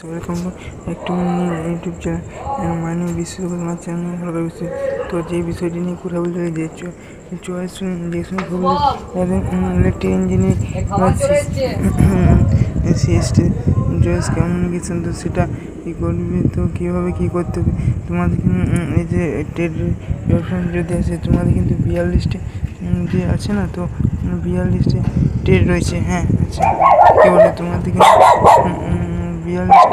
Welcome একটু YouTube channel মানে বিশ্বকর্মা তোমার চ্যানেল ভালো বিষয়। তো যে বিষয়টি নিয়ে কথা বলতে যে choice electric engineering CST choice communication, তো সেটা কী করবে, তো কীভাবে কী করতে হবে তোমাদের। এই যে টেট রেফারেন্স যদি আসে তোমাদের কিন্তু 42টি যে আছে না, তো 42টি টেট রয়েছে। হ্যাঁ আচ্ছা, কী বলে তোমাদের কিন্তু 42টি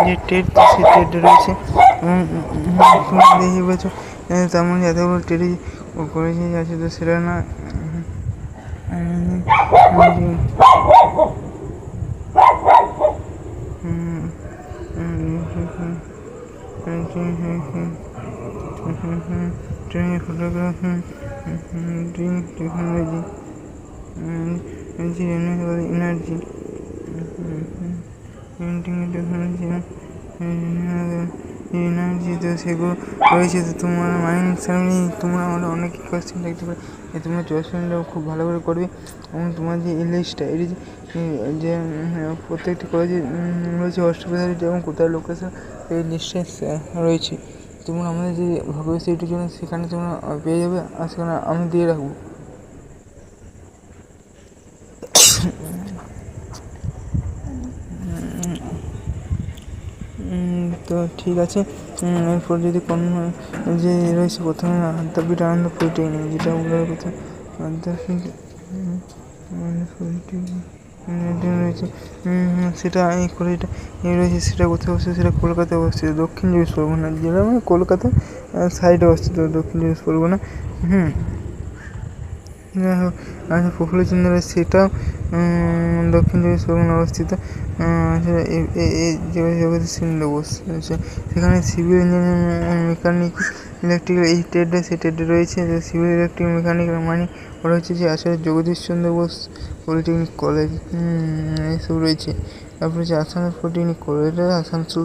যে টেট সেই টেট রয়েছে। তোমরা দেখে পেয়েছো তার মধ্যে এতগুলো টেটে করেছে আছে, তো সেটা না photography, technology, energy, painting technology, energy, তো সেগুলো রয়েছে। তো তোমার মাইন্ড সামনে তোমরা আমাদের অনেক কোয়েশ্চেন দেখতে পাবে, তোমরা চয়েসটা খুব ভালো করে করবে। এবং তোমার যে এই লিস্টটা এটি যে প্রত্যেকটি কলেজে রয়েছে হসপিটালিটি এবং কোথায় লোকেশন এই লিস্টে রয়েছে। তোমরা আমাদের যে ভবিষ্যৎ ইউটিউব চ্যানেল সেখানে তোমরা পেয়ে যাবে, আর সেখানে আমি দিয়ে রাখবো। তো ঠিক আছে, এরপর যদি কোনো যে রয়েছে প্রথমে আদ্যাপীঠ আনন্দ পলিটেকনিক, যেটা বলার কথা আদ্যাপীঠ রয়েছে, সেটা এই কলেজটা রয়েছে, সেটা কোথায় অবস্থিত, সেটা কলকাতায় অবস্থিত, দক্ষিণ চব্বিশ পরগনা জেলা, মানে কলকাতা সাইডে অবস্থিত দক্ষিণ চব্বিশ পরগনা। যাই হোক, আচ্ছা প্রফুল্লচন্দ্র রায় সেটাও দক্ষিণ চব্বিশ পরগনা অবস্থিত। জগদীশচন্দ্র বোস আচ্ছা, সেখানে সিভিল ইঞ্জিনিয়ারিং, মেকানিক, ইলেকট্রিক্যাল এই ট্রেডে সেই ট্রেডে রয়েছে। সিভিল ইলেকট্রিক মেকানিক মানে ওরা হচ্ছে যে আসলে জগদীশচন্দ্র বোস পলিটেকনিক কলেজ এইসব রয়েছে। তারপরে হচ্ছে আসানসোল পলিটেকনিক কলেজ, এটা আসানসোল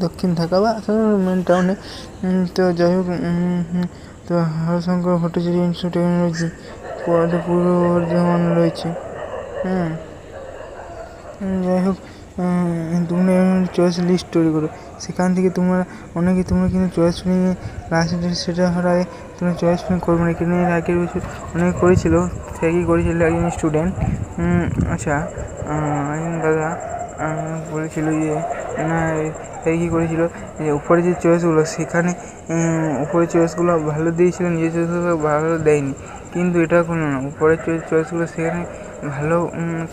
দক্ষিণ ঢাকা বা আসানসোল মেন টাউনে। তো যাই হোক, তো Harshankar Bhattacharya institute of technology পূর্ব বর্ধমান রয়েছে। যাই হোক, তোমরা চয়েস লিস্ট তৈরি করো, সেখান থেকে তোমরা কিন্তু চয়েস নিয়ে লাস্ট ডেট সেটা হওয়ার আগে তোমরা চয়েস করবে না। কিন্তু এর আগের বছর অনেকে করেছিল, একজন স্টুডেন্ট। আচ্ছা, একজন দাদা বলেছিল যে না কী করেছিল, যে উপরে যে চয়েসগুলো সেখানে উপরের চয়েসগুলো ভালো দিয়েছিল, নিজের চয়েসগুলো ভালো দেয়নি। কিন্তু এটা কোনো না, উপরের চয়েসগুলো সেখানে ভালো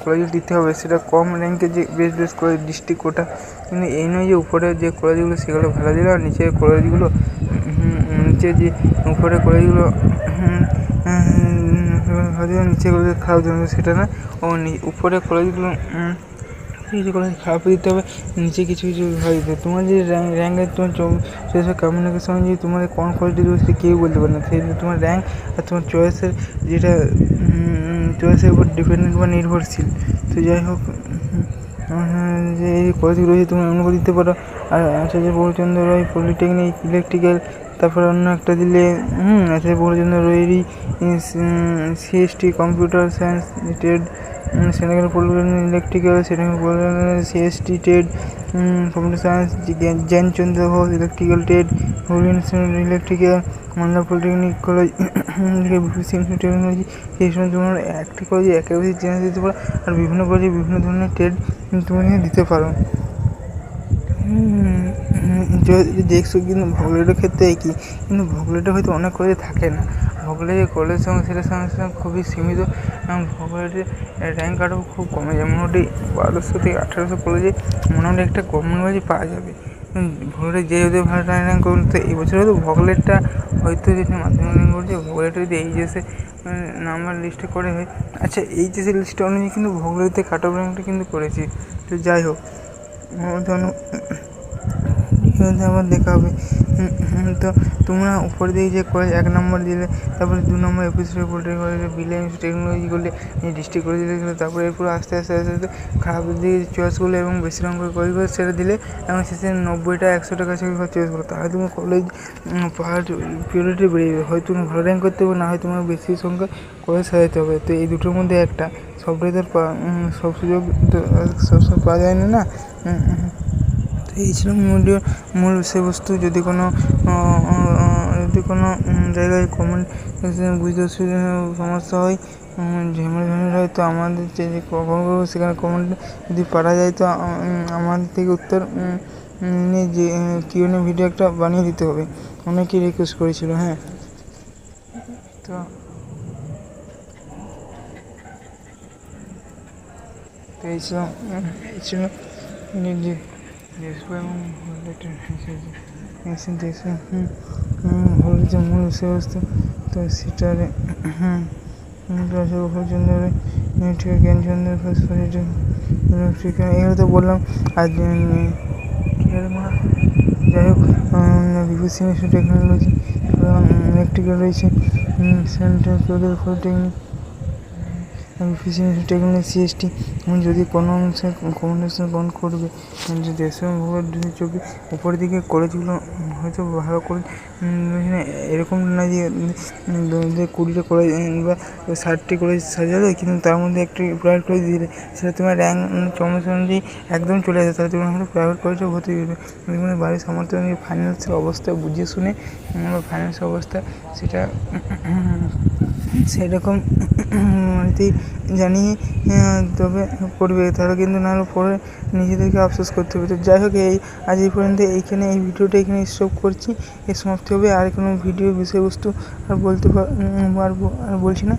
কলেজ দিতে হবে, সেটা কম র্যাঙ্কের যে বেশ কলেজ ডিস্ট্রিক্ট কোটা। কিন্তু এই নয় যে উপরের যে কলেজগুলো সেগুলো ভালো দিল, আর নিচের কলেজগুলো নিচের যে উপরের কলেজগুলো নিচের কলেজ খারাপ দিল, সেটা না। ও উপরের কলেজগুলো কিছু কলেজ খারাপ দিতে হবে, নিচে কিছু ভালো দিতে হবে। তোমার যে র্যাঙ্কের তোমার চয়েসের কমিউনিকেশন যদি তোমাদের কোন কলেজটি রয়েছে কেউ বলতে পারে না, সেই তোমার র্যাঙ্ক আর তোমার চয়েসের যেটা চয়েসের উপর ডিপেন্ডেন্ট বা নির্ভরশীল। তো যাই হোক, যে এই কলেজগুলো রয়েছে তুমি অন্য করে দিতে পারো। আর আচার্য প্রফুল্লচন্দ্র রায় পলিটেকনিক ইলেকট্রিক্যাল, তারপরে অন্য একটা দিলে আচার্য প্রফুল্লচন্দ্র রায়েরই সিএসটি কম্পিউটার সায়েন্স ট্রেড, সেখানে পলিটেকনিক ইলেকট্রিক্যাল, সেখানে CST trade computer science, Gyan Chandra Ghosh electrical trade, Hooghly electrical, Malda polytechnic college, technology. সেই সময় তোমরা একটি কলেজে একেবারে চেঞ্জ দিতে পারো, আর বিভিন্ন কলেজে বিভিন্ন ধরনের ট্রেড তুমি দিতে পারো। দেখছো কিন্তু ভগলেটের ক্ষেত্রে একই, কিন্তু ভগলেটে হয়তো অনেক কলেজে থাকে না। ভগলেটের কলেজ সংখ্যা সেটা খুবই সীমিত, এবং ভগলেটের র্যাঙ্ক আরও খুব কমে যায়। মোটামুটি 1200 থেকে 1800 কলেজে মোটামুটি একটা গভর্নমেন্ট কলেজে পাওয়া যাবে। ভগলেট যে যদি ভালো র্যাঙ্ক করুন, তো এই বছর হয়তো ভগলেটটা হয়তো যেটা মাধ্যমিক র্যাঙ্ক করছে, ভগলেটে যদি এইচএসে নাম্বার লিস্টে করে হয়। আচ্ছা, এইচএসের লিস্টে অনুযায়ী কিন্তু ভগলেটে কাট অফ র্যাঙ্কটা কিন্তু করেছি। তো যাই হোক, ভিডিওতে আবার দেখা হবে। তো তোমরা উপর দিয়ে যে করে 1 নম্বর দিলে, তারপরে 2 নম্বর এপিসোডে পোর্ট্রেট করে বিলিয়ন্স টেকনোলজি করলে, ডিস্ট্রিক্ট করে দিলে, তারপরে এরপর আস্তে আস্তে খারাপ দিকে চয়েসগুলো এবং বেশি নম্বর করে সেটা দিলে এবং শেষে 90টা 100টা কাছাকাছি চয়েস করো, তাহলে তুমি কলেজ পাওয়ার পিরিয়ডে বেরিয়ে যাবে। হয় তুমি ভালো র্যাঙ্ক করতে হবে, না হয় তোমার বেশি সংখ্যা কলেজ সাজাতে হবে। তো এই দুটোর মধ্যে একটা, সবটাই তো সব সুযোগ তো সবসময় পাওয়া যায় না। তো এই ছিল মূল বিষয়বস্তু। যদি কোনো জায়গায় কমেন্ট বুঝতে সমস্যা হয়, ঝামেলা হয়, তো আমাদের যে সেখানে কমেন্ট যদি পারা যায়, তো আমাদের থেকে উত্তর নিয়ে যে Q&A ভিডিও একটা বানিয়ে দিতে হবে। অনেকেই রিকোয়েস্ট করেছিল। হ্যাঁ, তো এই ছিল যে হল যে মূল বিষয়বস্তু। তো সেটারে এগুলো তো বললাম। আর যাই হোক, বিভূষণ টেকনোলজি ইলেকট্রিক্যাল রয়েছে, সেন্ট্রাল পলিটেকনিক, টেকনোলজি, CST। যদি কোনো অংশে কমিউনিকেশন বন্ধ করবে, দেশীয় 2024 উপরের দিকে কলেজগুলো হয়তো ভালো করে এরকম না যে 20টা কলেজ বা 60টি কলেজ সাজালে, কিন্তু তার মধ্যে একটি প্রাইভেট কলেজ দিলে, সেটা তোমার র্যাঙ্ক চমস অনুযায়ী একদম চলে আসে, তাহলে তুমি হয়তো প্রাইভেট কলেজেও ভর্তি দেবে। তোমার বাড়ির সামর্থ্য অনুযায়ী ফাইন্যান্সের অবস্থা বুঝে শুনে, ফাইন্যান্সের অবস্থা সেটা সেরকম জানিয়ে তবে করবে, তাহলে কিন্তু নাহলে পরে নিজেদেরকে আফসোস করতে হবে। তো যাই হোক, আজ এই পর্যন্ত এইখানে এই ভিডিওটা এখানে স্টপ করছি, এর সমাপ্তি হবে। আর কোনো ভিডিও বিষয়বস্তু আর বলতে পারবো আর বলছি না।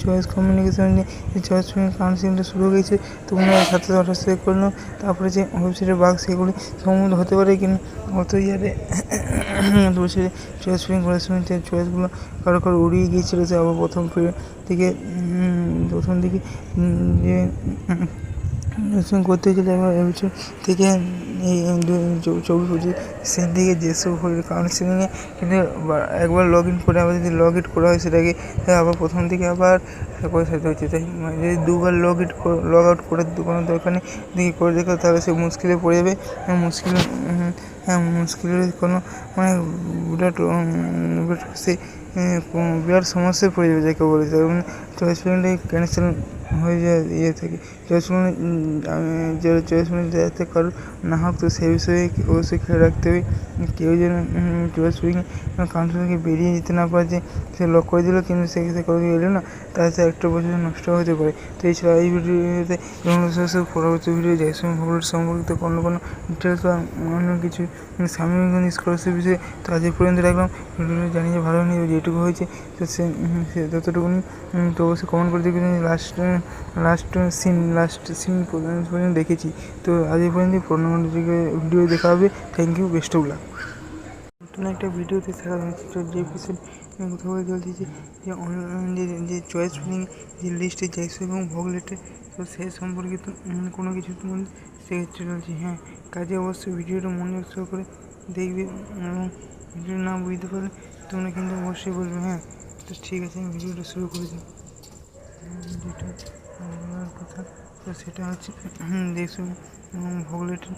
চয়েস কমিউনিকেশন নিয়ে চয়েস কাউন্সিলিংটা শুরু হয়ে গেছে, তোমরা 728 করে নাও। তারপরে যে ওয়েবসাইটের বাগ, সেগুলি সম্বন্ধ হতে পারে কিনা গত ইয়ারে বসে চয়েস করার সময় চয়েসগুলো কারো উড়িয়ে গিয়েছিলো, সে আবার প্রথম দিকে যে করতে গেলে আবার এবছর থেকে এই 2024-25 সে দিকে যেসব কাউন্সিলিংয়ে কিন্তু একবার লগ ইন করে আবার যদি লগ ইন করা হয়, সেটাকে আবার প্রথম থেকে আবার করে সারতে হচ্ছে। তাই যদি দুবার লগ আউট করে কোনো দরকার নেই, যদি করে দেখো, তাহলে সে মুশকিলে পড়ে যাবে। মুশকিলের কোনো সে বিরাট সমস্যায় পড়ে যাবে, যাকে বলে। চয়েস ক্যান্সেল হয়ে যায় থেকে চয়েস যাতে কারো না হোক, তো সেই বিষয়ে অবশ্যই খেয়াল রাখতে হবে। কেউ যেন চয়েস কাউন্সিল থেকে বেরিয়ে যেতে না পারে, যে সে লক করে দিল কিন্তু সে করে এলো না, তাহলে সে একটা বছর নষ্ট হতে পারে। তো এছাড়া এই ভিডিওতে পরবর্তী ভিডিও জ্যাকসন ভোল্ট সম্পর্কিত কোনো ডিটেলস বা অন্য কিছু সাময়িক স্কলারশিপ বিষয়ে, তো আজ পর্যন্ত রাখলাম। ভিডিওটা জানিয়ে ভালো নেই, যেটুকু হয়েছে তো সে ততটুকুনি। তো অবশ্যই কমেন্ট করে দেখবেন লাস্ট সিন পর্যন্ত দেখেছি। তো আজ এই পর্যন্ত ভিডিও দেখা হবে। Thank you, best of luck. নতুন একটা ভিডিওতে স্বাগত জানাচ্ছি। তো যে এপিসোড কথা বলে চলছি যে অনলাইন যে চয়েস ফিলিং যে লিস্টে জ্যাকসন এবং ভগলেটে, তো সে সম্পর্কিত কোনো কিছু তোমাদের শেখাতে চলছি। হ্যাঁ, কাজে অবশ্যই ভিডিওটা মনোযোগ করে দেখবে, এবং ভিডিও না বুঝতে পারলে তোমরা কিন্তু অবশ্যই বলবে। হ্যাঁ, তো ঠিক আছে, আমি ভিডিওটা শুরু করে দিই। যেটা বলার কথা, তো সেটা হচ্ছে জ্যাকসন এবং ভগলেটের